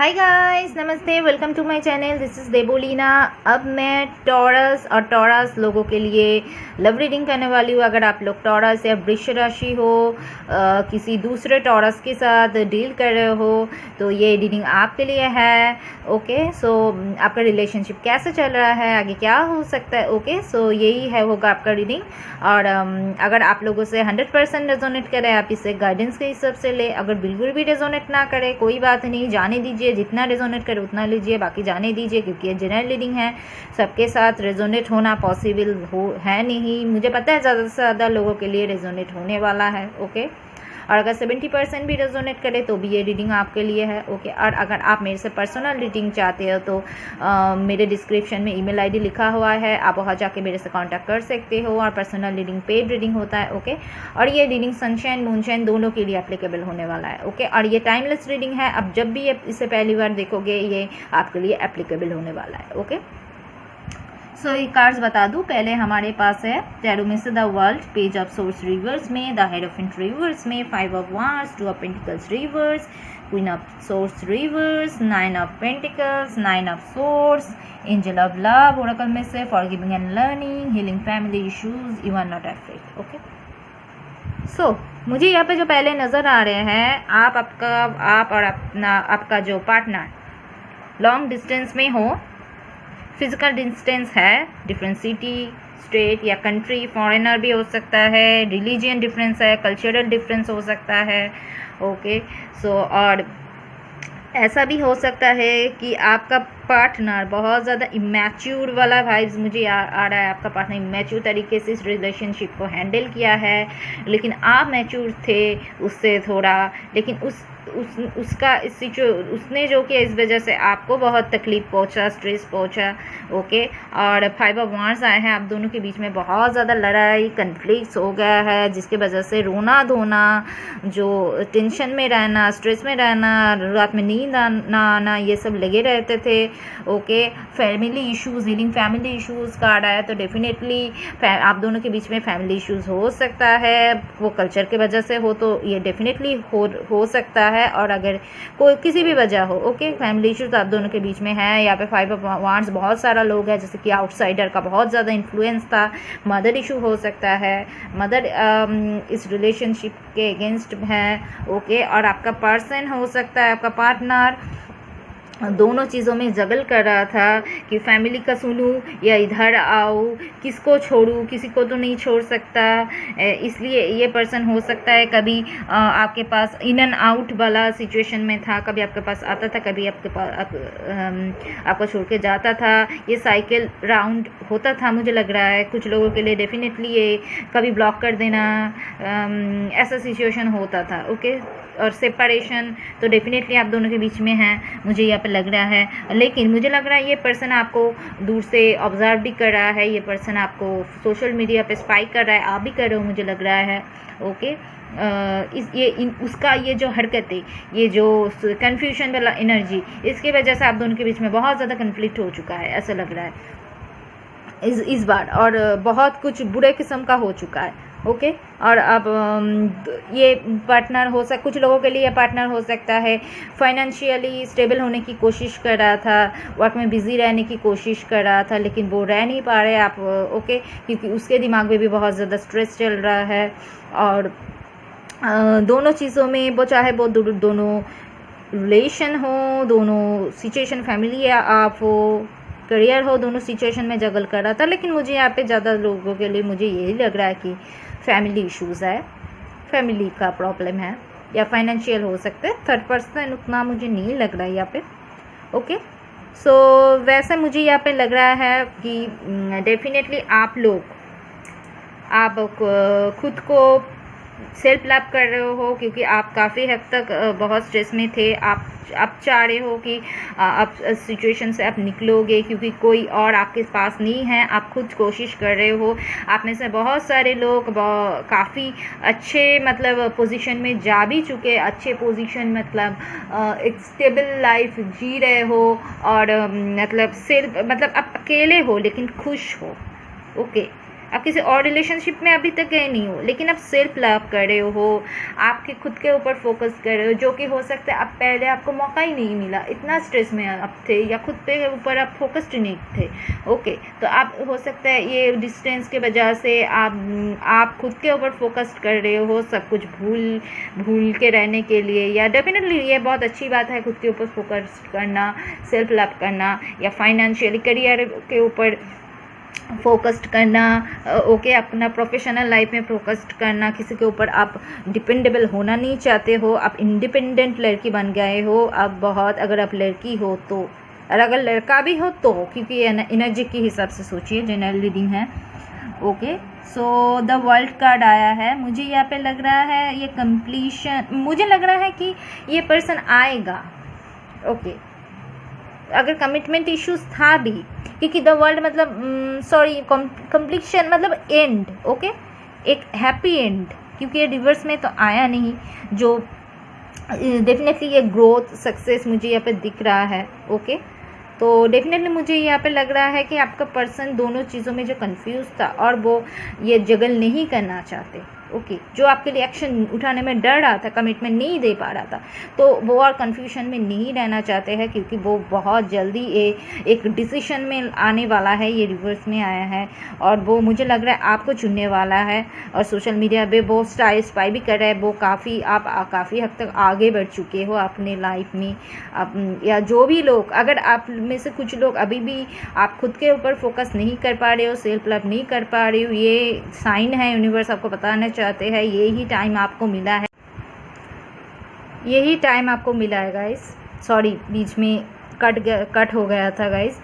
हाय guys, नमस्ते, welcome to my channel. This is Debolina. अब मैं टॉरस और टॉरस लोगों के लिए लव रीडिंग करने वाली हूँ। अगर आप लोग टॉरस या वृष राशि हो, किसी दूसरे टॉरस के साथ डील कर रहे हो, तो ये रीडिंग आपके लिए है। ओके, सो आपका रिलेशनशिप कैसे चल रहा है, आगे क्या हो सकता है। ओके, सो यही है होगा आपका रीडिंग। और अगर आप लोगों से 100% रेजोनेट करे, आप इसे गाइडेंस के हिसाब से ले। अगर बिल्कुल भी रेजोनेट ना करे, कोई बात नहीं, जाने दीजिए। जितना रेजोनेट करे उतना लीजिए, बाकी जाने दीजिए, क्योंकि ये जनरल रीडिंग है। सबके साथ रेजोनेट होना पॉसिबल है नहीं। मुझे पता है ज़्यादा से ज़्यादा लोगों के लिए रेजोनेट होने वाला है। ओके, और अगर 70% भी रेजोनेट करे तो भी ये रीडिंग आपके लिए है। ओके, और अगर आप मेरे से पर्सनल रीडिंग चाहते हो तो मेरे डिस्क्रिप्शन में ईमेल आईडी लिखा हुआ है, आप वहाँ जाके मेरे से कांटेक्ट कर सकते हो। और पर्सनल रीडिंग पेड रीडिंग होता है। ओके, और ये रीडिंग सनशाइन मूनशाइन दोनों के लिए एप्लीकेबल होने वाला है। ओके, और ये टाइमलेस रीडिंग है। अब जब भी इसे पहली बार देखोगे, ये आपके लिए एप्लीकेबल होने वाला है। ओके, सो ये कार्ड्स बता दूं। पहले हमारे पास है टैरो में से the world, page of swords reverse में, द हेरोफेंट रिवर्स में, 5 of wands, 2 of pentacles reverse, queen of swords reverse, 9 of pentacles, 9 of swords, angel of love oracle में से, forgiving and learning, healing family issues, you are not afraid. Okay, so मुझे यहाँ पे जो पहले नज़र आ रहे हैं, आप और आपका जो पार्टनर लॉन्ग डिस्टेंस में हो, फिजिकल डिस्टेंस है, डिफरेंट सिटी, स्टेट या कंट्री, फॉरेनर भी हो सकता है, रिलीजियन डिफरेंस है, कल्चरल डिफरेंस हो सकता है। ओके, सो और ऐसा भी हो सकता है कि आपका पार्टनर बहुत ज़्यादा इमैच्योर वाला वाइब्स मुझे आ रहा है। आपका पार्टनर इमैच्योर तरीके से इस रिलेशनशिप को हैंडल किया है, लेकिन आप मैच्योर थे उससे थोड़ा, लेकिन उसने जो किया इस वजह से आपको बहुत तकलीफ पहुंचा, स्ट्रेस पहुंचा। ओके, और 5 ऑफ वांड्स आए हैं। आप दोनों के बीच में बहुत ज़्यादा लड़ाई, कन्फ्लिक्ट्स हो गया है, जिसके वजह से रोना धोना, जो टेंशन में रहना, स्ट्रेस में रहना, रात में नींद ना आना, ये सब लगे रहते थे। Okay, family issues, healing family issues card आया, तो डेफिनेटली आप दोनों के बीच में फैमिली इश्यूज़ हो सकता है। वो कल्चर के वजह से हो तो ये डेफिनेटली हो सकता है। और अगर कोई किसी भी वजह हो, ओके, फैमिली इश्यूज आप दोनों के बीच में है। यहाँ पे 5 ऑफ वांड्स बहुत सारा लोग है, जैसे कि आउटसाइडर का बहुत ज़्यादा इन्फ्लुएंस था। मदर इशू हो सकता है, मदर इस रिलेशनशिप के अगेंस्ट है। ओके, और आपका पर्सन हो सकता है, आपका पार्टनर दोनों चीज़ों में जगल कर रहा था कि फैमिली का सुनूं या इधर आओ, किसको छोड़ूं, किसी को तो नहीं छोड़ सकता। इसलिए ये पर्सन हो सकता है कभी आपके पास इन एंड आउट वाला सिचुएशन में था, कभी आपके पास आता था, कभी आपके पास आपको छोड़ के जाता था। ये साइकिल राउंड होता था, मुझे लग रहा है कुछ लोगों के लिए डेफिनेटली ये कभी ब्लॉक कर देना, ऐसा सिचुएशन होता था। ओके, और सेपरेशन तो डेफिनेटली आप दोनों के बीच में है, मुझे यहाँ पे लग रहा है। लेकिन मुझे लग रहा है ये पर्सन आपको दूर से ऑब्जर्व भी कर रहा है, ये पर्सन आपको सोशल मीडिया पे स्पाई कर रहा है, आप भी कर रहे हो, मुझे लग रहा है। ओके, उसका ये जो हरकतें, ये जो कन्फ्यूजन वाला एनर्जी, इसकी वजह से आप दोनों के बीच में बहुत ज़्यादा कन्फ्लिक्ट हो चुका है, ऐसा लग रहा है इस बार। और बहुत कुछ बुरे किस्म का हो चुका है। ओके, और अब ये पार्टनर कुछ लोगों के लिए पार्टनर हो सकता है फाइनेंशियली स्टेबल होने की कोशिश कर रहा था, वर्क में बिजी रहने की कोशिश कर रहा था, लेकिन वो रह नहीं पा रहे आप। ओके, क्योंकि उसके दिमाग में भी बहुत ज़्यादा स्ट्रेस चल रहा है। और दोनों चीज़ों में वो चाहे वो दोनों रिलेशन हो, दोनों सिचुएशन, फैमिली या आप हो, करियर हो, दोनों सिचुएशन में जगल कर रहा था। लेकिन मुझे यहाँ पे ज़्यादा लोगों के लिए मुझे यही लग रहा है कि फैमिली इश्यूज़ है, फैमिली का प्रॉब्लम है, या फाइनेंशियल हो सकते हैं। थर्ड पर्सन उतना मुझे नहीं लग रहा है यहाँ पे। ओके, सो वैसे मुझे यहाँ पे लग रहा है कि डेफिनेटली आप खुद को सेल्फ लव कर रहे हो, क्योंकि आप काफ़ी हद तक बहुत स्ट्रेस में थे। आप चाह रहे हो कि आप सिचुएशन से आप निकलोगे, क्योंकि कोई और आपके पास नहीं है। आप खुद कोशिश कर रहे हो। आप में से बहुत सारे लोग काफ़ी अच्छे मतलब पोजीशन में जा भी चुके, अच्छे पोजीशन मतलब एक स्टेबल लाइफ जी रहे हो, और मतलब आप अकेले हो लेकिन खुश हो। ओके, आप किसी और रिलेशनशिप में अभी तक गए नहीं हो, लेकिन आप सेल्फ लव कर रहे हो, आपके खुद के ऊपर फोकस कर रहे हो, जो कि हो सकता है आप पहले आपको मौका ही नहीं मिला, इतना स्ट्रेस में आप थे या खुद पे ऊपर आप फोकस्ड नहीं थे। ओके, तो आप हो सकता है ये डिस्टेंस के वजह से आप खुद के ऊपर फोकस्ड कर रहे हो सब कुछ भूल के रहने के लिए, या डेफिनेटली ये बहुत अच्छी बात है खुद के ऊपर फोकस करना, सेल्फ लव करना, या फाइनेंशियली करियर के ऊपर फोकस्ड करना। ओके, अपना प्रोफेशनल लाइफ में फोकस्ड करना, किसी के ऊपर आप डिपेंडेबल होना नहीं चाहते हो, आप इंडिपेंडेंट लड़की बन गए हो अब बहुत, अगर आप लड़की हो तो, और अगर लड़का भी हो तो, क्योंकि ये एनर्जी के हिसाब से सोचिए, जनरल रीडिंग है। Okay, so the world card आया है, मुझे यहाँ पे लग रहा है ये कंप्लीशन, मुझे लग रहा है कि ये पर्सन आएगा। ओके, अगर कमिटमेंट इश्यूज था भी, क्योंकि द वर्ल्ड मतलब सॉरी कंप्लीशन मतलब एंड। ओके, एक हैप्पी एंड, क्योंकि ये रिवर्स में तो आया नहीं, जो डेफिनेटली ये ग्रोथ सक्सेस मुझे यहाँ पे दिख रहा है। ओके, तो डेफिनेटली मुझे यहाँ पे लग रहा है कि आपका पर्सन दोनों चीज़ों में जो कंफ्यूज था और वो ये जगल नहीं करना चाहते। ओके, जो आपके लिए एक्शन उठाने में डर रहा था, कमिटमेंट नहीं दे पा रहा था, तो वो और कन्फ्यूजन में नहीं रहना चाहते हैं, क्योंकि वो बहुत जल्दी एक डिसीजन में आने वाला है। ये रिवर्स में आया है और वो मुझे लग रहा है आपको चुनने वाला है, और सोशल मीडिया पे वो स्पाई भी कर रहा है। वो आप काफ़ी हद तक आगे बढ़ चुके हो अपने लाइफ में। या जो भी लोग, अगर आप में से कुछ लोग अभी भी आप खुद के ऊपर फोकस नहीं कर पा रहे हो, सेल्फ लव नहीं कर पा रहे हो, ये साइन है, यूनिवर्स आपको बताना चाहते हैं यही टाइम आपको मिला है, यही टाइम आपको मिला है गाइस। सॉरी, बीच में कट हो गया था गाइस।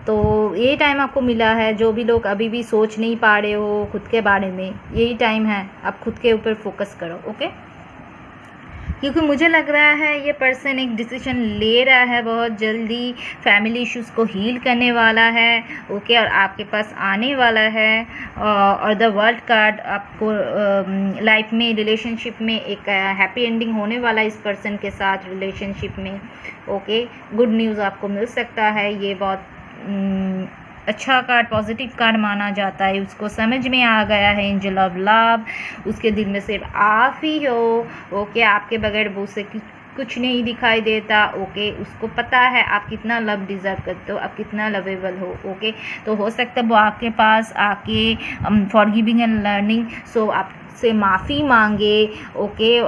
तो यही टाइम आपको मिला है, जो भी लोग अभी भी सोच नहीं पा रहे हो खुद के बारे में, यही टाइम है, आप खुद के ऊपर फोकस करो। ओके, क्योंकि मुझे लग रहा है ये पर्सन एक डिसीजन ले रहा है बहुत जल्दी, फैमिली इश्यूज़ को हील करने वाला है। ओके, और आपके पास आने वाला है। और द वर्ल्ड कार्ड आपको लाइफ में, रिलेशनशिप में एक हैप्पी एंडिंग होने वाला है इस पर्सन के साथ रिलेशनशिप में। ओके, गुड न्यूज़ आपको मिल सकता है, ये बहुत अच्छा कार्ड, पॉजिटिव कार्ड माना जाता है। उसको समझ में आ गया है एंजल ऑफ लव, उसके दिल में सिर्फ आप ही हो। ओके, आपके बगैर वो से कुछ नहीं दिखाई देता। ओके, उसको पता है आप कितना लव डिज़र्व करते हो, आप कितना लवेबल हो। ओके, तो हो सकता है वो आपके पास आके फॉरगिविंग एंड लर्निंग, सो आप से माफ़ी मांगे। ओके,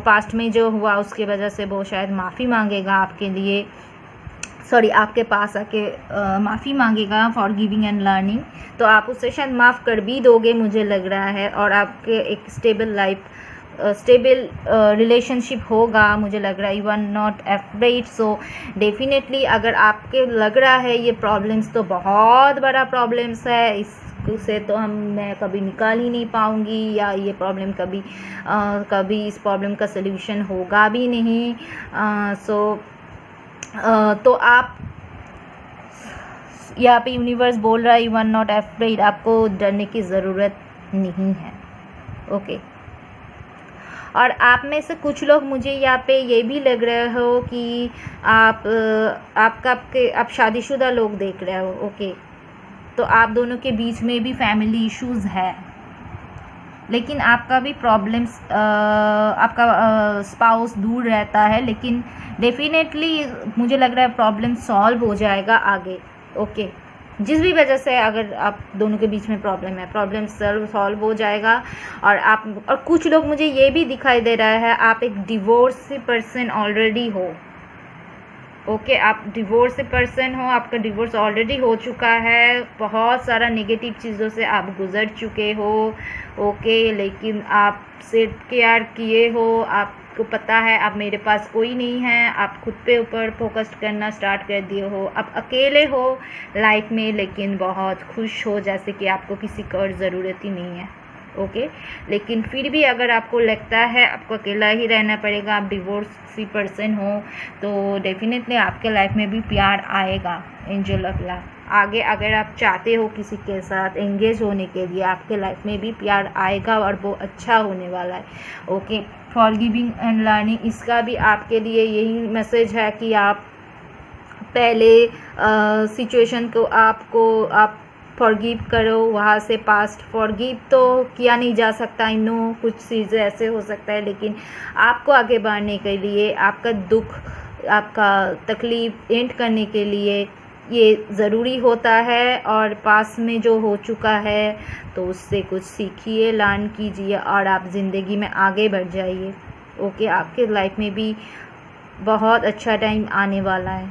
पास्ट में जो हुआ उसके वजह से वो शायद माफ़ी मांगेगा आपके लिए, सॉरी आपके पास आके माफ़ी मांगेगा, फॉर गिविंग एंड लर्निंग। तो आप उससे शायद माफ़ कर भी दोगे मुझे लग रहा है, और आपके एक स्टेबल रिलेशनशिप होगा मुझे लग रहा है। You are not afraid, so definitely अगर आपके लग रहा है ये प्रॉब्लम्स तो बहुत बड़ा प्रॉब्लम्स है, इससे तो मैं कभी निकाल ही नहीं पाऊँगी, या ये प्रॉब्लम कभी इस प्रॉब्लम का सल्यूशन होगा भी नहीं। तो आप यहाँ पे यूनिवर्स बोल रहा है यू आर नॉट अफ्रेड, आपको डरने की ज़रूरत नहीं है। ओके, और आप में से कुछ लोग मुझे यहाँ पे ये भी लग रहे हो कि आप शादीशुदा लोग देख रहे हो। ओके, तो आप दोनों के बीच में भी फैमिली इश्यूज़ है, लेकिन आपका भी प्रॉब्लम्स, आपका स्पाउस दूर रहता है, लेकिन डेफिनेटली मुझे लग रहा है प्रॉब्लम सॉल्व हो जाएगा आगे। ओके, जिस भी वजह से अगर आप दोनों के बीच में प्रॉब्लम है, प्रॉब्लम सॉल्व हो जाएगा। और कुछ लोग मुझे ये भी दिखाई दे रहा है आप एक डिवोर्स पर्सन ऑलरेडी हो। ओके, आप डिवोर्स पर्सन हो, आपका डिवोर्स ऑलरेडी हो चुका है, बहुत सारा नेगेटिव चीज़ों से आप गुजर चुके हो। ओके, लेकिन आप सेल्फ केयर किए हो, आपको पता है अब मेरे पास कोई नहीं है, आप खुद पे ऊपर फोकस करना स्टार्ट कर दिए हो। आप अकेले हो लाइफ में, लेकिन बहुत खुश हो, जैसे कि आपको किसी की और ज़रूरत ही नहीं है। ओके, लेकिन फिर भी अगर आपको लगता है आपको अकेला ही रहना पड़ेगा, आप डिवोर्सी पर्सन हो, तो डेफिनेटली आपके लाइफ में भी प्यार आएगा, एंजल ऑफ लव। आगे अगर आप चाहते हो किसी के साथ एंगेज होने के लिए, आपके लाइफ में भी प्यार आएगा और वो अच्छा होने वाला है। ओके, फॉरगिविंग एंड लर्निंग, इसका भी आपके लिए यही मैसेज है कि आप पहले सिचुएशन को आप फॉरगिव करो, वहाँ से पास्ट फॉरगिव तो किया नहीं जा सकता, आई नो कुछ चीज़ें ऐसे हो सकता है, लेकिन आपको आगे बढ़ने के लिए, आपका दुख, आपका तकलीफ़ एंड करने के लिए ये ज़रूरी होता है। और पास में जो हो चुका है तो उससे कुछ सीखिए, लर्न कीजिए और आप ज़िंदगी में आगे बढ़ जाइए। ओके, आपके लाइफ में भी बहुत अच्छा टाइम आने वाला है।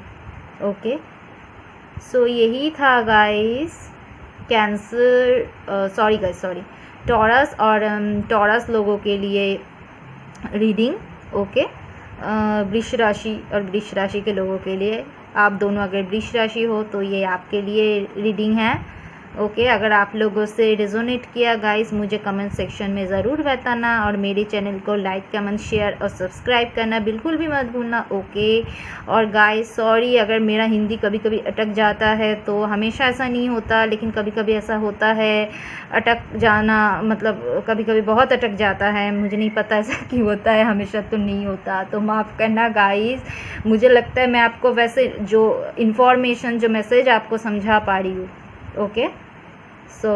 ओके, सो यही था गाइस कैंसर सॉरी टॉरस और टॉरस लोगों के लिए रीडिंग। ओके, वृष राशि और वृष राशि के लोगों के लिए, आप दोनों अगर वृष राशि हो तो ये आपके लिए रीडिंग है। ओके, अगर आप लोगों से रेजोनेट किया गाइस, मुझे कमेंट सेक्शन में ज़रूर बताना और मेरे चैनल को लाइक कमेंट शेयर और सब्सक्राइब करना बिल्कुल भी मत भूलना। ओके, और गाइस सॉरी अगर मेरा हिंदी कभी कभी अटक जाता है, तो हमेशा ऐसा नहीं होता, लेकिन कभी कभी ऐसा होता है अटक जाना, मतलब कभी कभी बहुत अटक जाता है, मुझे नहीं पता ऐसा क्यों होता है, हमेशा तो नहीं होता, तो माफ़ करना गाइस। मुझे लगता है मैं आपको वैसे जो इन्फॉर्मेशन, जो मैसेज आपको समझा पा रही हूँ। ओके, सो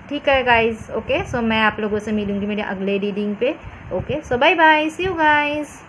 ठीक है गाइस। ओके, सो मैं आप लोगों से मिलूँगी मेरे अगले रीडिंग पे। Okay, so bye bye, see you guys.